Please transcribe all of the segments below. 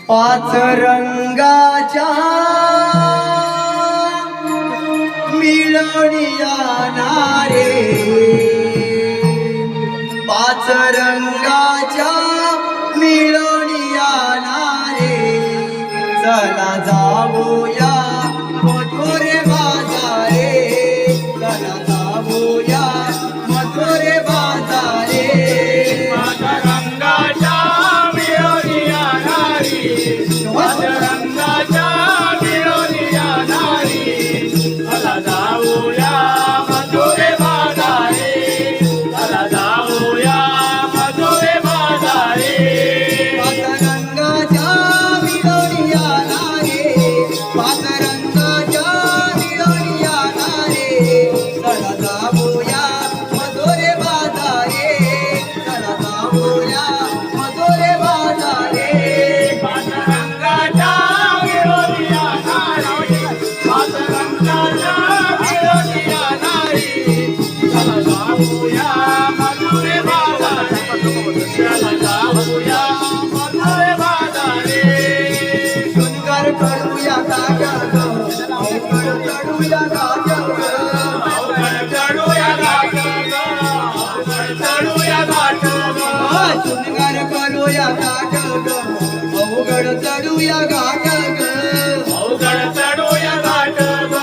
पाच रंगाच्या मिळवणीया नारे, पाच रंगाच्या मिळवणीया नारे, चला जाऊया मथुरे बाजारे, चला जाऊया मथुरे बाजारे. पाच रंगाच्या मिळवणीया नारी, पाच रंगाच्या मिळवणीया नारी, चला जाऊया मथुरे बाजारे, चला जाऊया मथुरे बाजारे. पाच रंगाच्या मिळवणीया नारे, पाच रंगाच्या मिळवणीया नारे, चला जाऊया मथुरे बाजारे, चला जाऊया मथुरे बाजारे. पाच रंगाच्या मिळवणीया नारी, पाच रंगाच्या मिळवणीया नारी, चला जाऊया मथुरे बाजारे, चला जाऊया मथुरे बाजारे. शृंगार करूया काका ग, अवघड चढूया काका ग, अवघड चढूया घाट ग, अवघड चढूया घाट ग. शृंगार करूया काका ग, अवघड चढूया काका ग. अवघड चढूया घाट ग,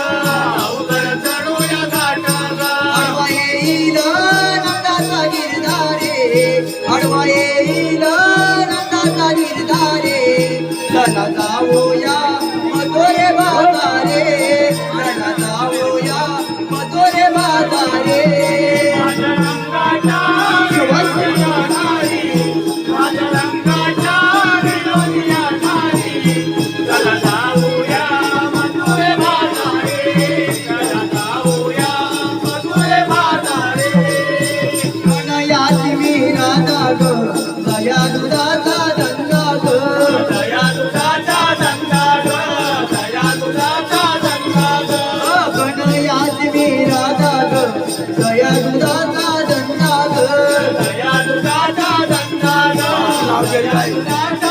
अवघड चढूया घाट ग. आडवा येईल नंदाचा गिरधारे, आडवा येईल नंदाचा गिरधारे, चला जाऊया मथुरे बाजारे, चला जाऊया मथुरे बाजारे. पाच रंगाच्या मिळवणीया नारी, पाच रंगाच्या मिळवणीया नारी, चला जाऊया मथुरे बाजारे, चला जाऊया मथुरे बाजारे. कनयाची मीराचा ग, दया दुधाचा धंदा ग, दया दुधाचा धंदा ग, दया दुधाचा धंदा ग. कनयाची मीराचा ग, दया दुधाचा धंदा ग. दया दुधाचा धंदा ग, दया दुधाचा